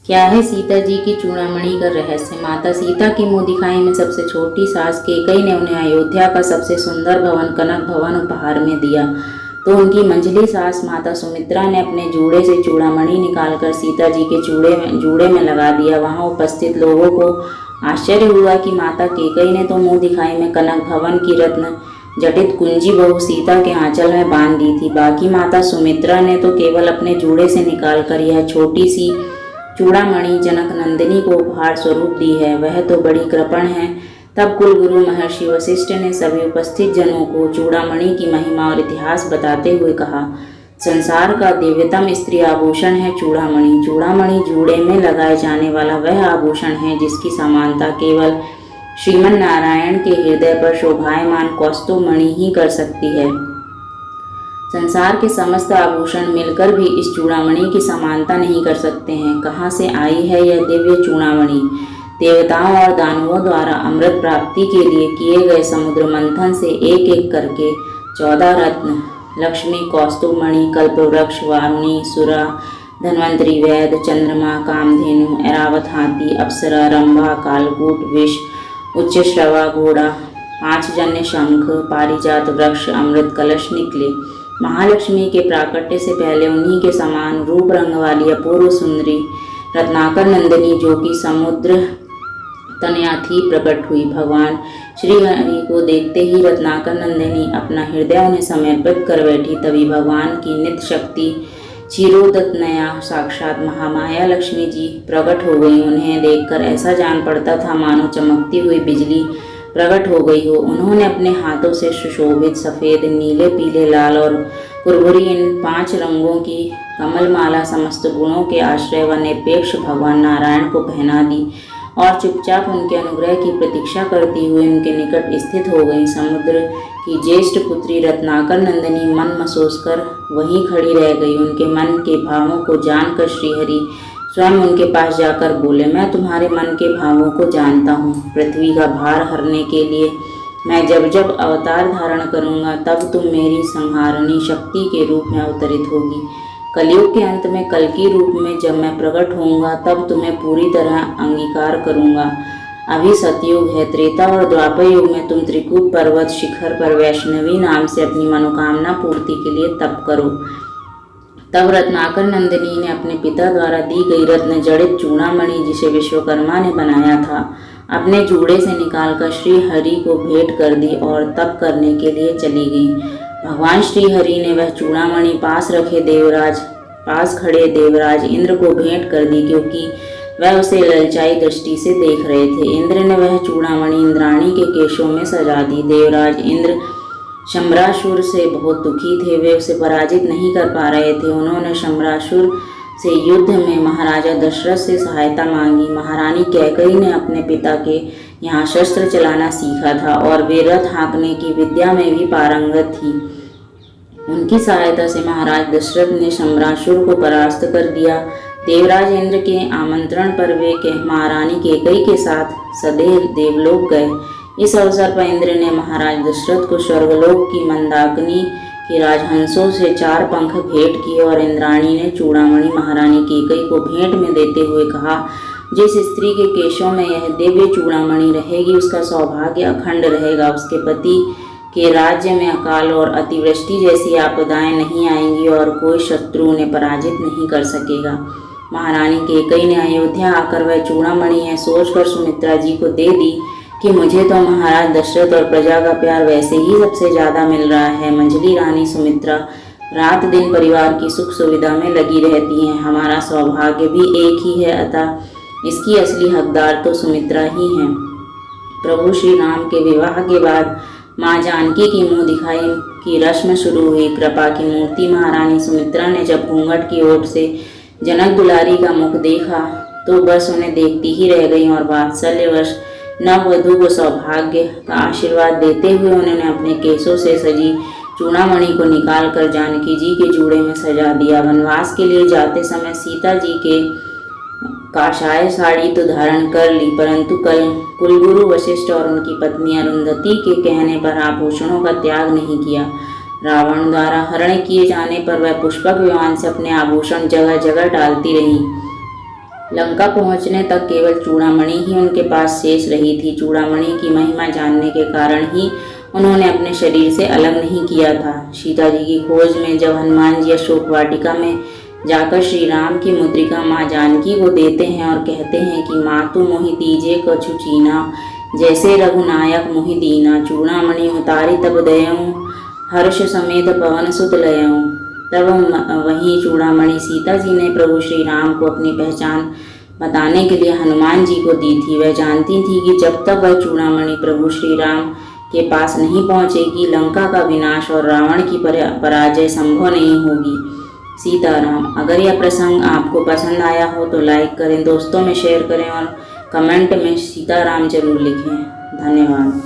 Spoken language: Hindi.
क्या है सीता जी की चूड़ामणि का रहस्य। माता सीता की मुँह दिखाई में सबसे छोटी सास कैकई ने उन्हें अयोध्या का सबसे सुंदर भवन कनक भवन उपहार में दिया, तो उनकी मंझली सास माता सुमित्रा ने अपने जूड़े से चूड़ामणि निकालकर सीता जी के जूड़े में लगा दिया। वहां उपस्थित लोगों को आश्चर्य हुआ कि माता कैकई ने तो मुँह दिखाई में कनक भवन की रत्न जटित कुंजी बहु सीता के आंचल में बांध दी थी। बाकी माता सुमित्रा ने तो केवल अपने जूड़े से निकालकर यह छोटी सी चूड़ामणि जनक नंदिनी को उपहार स्वरूप दी है। वह तो बड़ी कृपण है। तब कुलगुरु महर्षि वशिष्ठ ने सभी उपस्थित जनों को चूड़ामणि की महिमा और इतिहास बताते हुए कहा, संसार का दिव्यतम स्त्री आभूषण है चूड़ामणि। चूड़ामणि जूड़े में लगाए जाने वाला वह आभूषण है जिसकी समानता केवल श्रीमन नारायण के हृदय पर शोभायमान कौस्तुभमणि ही कर सकती है। संसार के समस्त आभूषण मिलकर भी इस चूड़ामणि की समानता नहीं कर सकते हैं। कहाँ से आई है यह दिव्य चूड़ामणि? देवताओं और दानवों द्वारा अमृत प्राप्ति के लिए किए गए समुद्र मंथन से एक एक करके 14 रत्न लक्ष्मी, कौस्तुभमणि, कल्पवृक्ष, वारुणी, सुरा, धन्वंतरी, वैद, चंद्रमा, कामधेनु, ऐरावत हाथी, अप्सरा, रंभा, कालकूट, विष, उच्च श्रवा, घोड़ा, 5 जन्य शंख, पारिजात वृक्ष, अमृत कलश निकले। महालक्ष्मी के प्राकट्य से पहले उन्हीं के समान रूप रंग वाली अपूर्व सुंदरी रत्नाकर नंदिनी जो कि समुद्र तनया थी प्रकट हुई। भगवान श्री हरि को देखते ही रत्नाकर नंदिनी अपना हृदय उन्हें समर्पित कर बैठी। तभी भगवान की नित्य शक्ति क्षीरोदतनया साक्षात महामाया लक्ष्मी जी प्रकट हो गई। उन्हें देखकर ऐसा जान पड़ता था मानो चमकती हुई बिजली प्रकट हो गई हो। उन्होंने अपने हाथों से सुशोभित सफ़ेद, नीले, पीले, लाल और कुरबुरी इन 5 रंगों की कमलमाला समस्त गुणों के आश्रय व निरपेक्ष भगवान नारायण को पहना दी और चुपचाप उनके अनुग्रह की प्रतीक्षा करती हुई उनके निकट स्थित हो गई। समुद्र की ज्येष्ठ पुत्री रत्नाकर नंदिनी मन मसोस कर वहीं खड़ी रह गई। उनके मन के भावों को जानकर श्रीहरि स्वयं उनके पास जाकर बोले, मैं तुम्हारे मन के भावों को जानता हूँ। पृथ्वी का भार हरने के लिए मैं जब जब अवतार धारण करूँगा तब तुम मेरी संहारणी शक्ति के रूप में अवतरित होगी। कलयुग के अंत में कल की रूप में जब मैं प्रकट होऊंगा तब तुम्हें पूरी तरह अंगीकार करूँगा। अभी सतयुग है। त्रेता और द्वापर युग में तुम त्रिकूट पर्वत शिखर पर वैष्णवी नाम से अपनी मनोकामना पूर्ति के लिए तप करो। तब रत्नाकर नंदिनी ने अपने पिता द्वारा दी गई रत्न जड़ित चूड़ामणि जिसे विश्वकर्मा ने बनाया था अपने जूड़े से निकालकर श्री हरि को भेंट कर दी और तप करने के लिए चली गई। भगवान श्री हरि ने वह चूड़ामणि पास खड़े देवराज इंद्र को भेंट कर दी क्योंकि वह उसे ललचाई दृष्टि से देख रहे थे। इंद्र ने वह चूड़ामणि इंद्राणी के केशों में सजा दी। देवराज इंद्र शम्रासुर से बहुत दुखी थे। वे उसे पराजित नहीं कर पा रहे थे। उन्होंने शम्रासुर से युद्ध में महाराजा दशरथ से सहायता मांगी। महारानी कैकई ने अपने पिता के यहाँ शस्त्र चलाना सीखा था और वे रथ हाँकने की विद्या में भी पारंगत थी। उनकी सहायता से महाराज दशरथ ने शम्रासुर को परास्त कर दिया। देवराज इंद्र के आमंत्रण पर वे महारानी कैकई के साथ सदैव देवलोक गए। इस अवसर पर इंद्र ने महाराज दशरथ को स्वर्गलोक की मंदाकिनी के राजहंसों से 4 पंख भेंट किए और इंद्राणी ने चूड़ामणि महारानी कैकई को भेंट में देते हुए कहा, जिस स्त्री के केशों में यह दिव्य चूड़ामणि रहेगी उसका सौभाग्य अखंड रहेगा। उसके पति के राज्य में अकाल और अतिवृष्टि जैसी आपदाएं नहीं आएंगी और कोई शत्रु उन्हें पराजित नहीं कर सकेगा। महारानी कैकई ने अयोध्या आकर वह चूड़ामणि यह सोचकर सुमित्रा जी को दे दी कि मुझे तो महाराज दशरथ और प्रजा का प्यार वैसे ही सबसे ज़्यादा मिल रहा है। मंझली रानी सुमित्रा रात दिन परिवार की सुख सुविधा में लगी रहती हैं। हमारा सौभाग्य भी एक ही है, अतः इसकी असली हकदार तो सुमित्रा ही हैं। प्रभु श्री राम के विवाह के बाद माँ जानकी की मुँह दिखाई की रस्म शुरू हुई। कृपा की मूर्ति महारानी सुमित्रा ने जब घूंघट की ओट से जनक दुलारी का मुख देखा तो बस उन्हें देखती ही रह गई और वात्सल्यवश नववधू को सौभाग्य का आशीर्वाद देते हुए उन्होंने अपने केसों से सजी चूड़ामणि को निकालकर जानकी जी के जूड़े में सजा दिया। वनवास के लिए जाते समय सीता जी के काषाय साड़ी तो धारण कर ली, परंतु कुलगुरु वशिष्ठ और उनकी पत्नी अरुंधति के कहने पर आभूषणों का त्याग नहीं किया। रावण द्वारा हरण किए जाने पर वह पुष्पक विमान से अपने आभूषण जगह जगह डालती रही। लंका पहुंचने तक केवल चूड़ामणि ही उनके पास शेष रही थी। चूड़ामणि की महिमा जानने के कारण ही उन्होंने अपने शरीर से अलग नहीं किया था। सीता जी की खोज में जब हनुमान जी अशोक वाटिका में जाकर श्री राम की मुद्रिका माँ जानकी को देते हैं और कहते हैं कि मातु मोहि दीजे कछु चीना, जैसे रघुनायक मोहि दीना, चूड़ामणि उतारी तब दयऊँ, हर्ष समेत पवन सुत लयऊँ। तब वहीं चूड़ामणि सीता जी ने प्रभु श्री राम को अपनी पहचान बताने के लिए हनुमान जी को दी थी। वह जानती थी कि जब तक वह चूड़ामणि प्रभु श्री राम के पास नहीं पहुंचेगी, लंका का विनाश और रावण की पराजय संभव नहीं होगी। सीताराम। अगर यह प्रसंग आपको पसंद आया हो तो लाइक करें, दोस्तों में शेयर करें और कमेंट में सीताराम जरूर लिखें। धन्यवाद।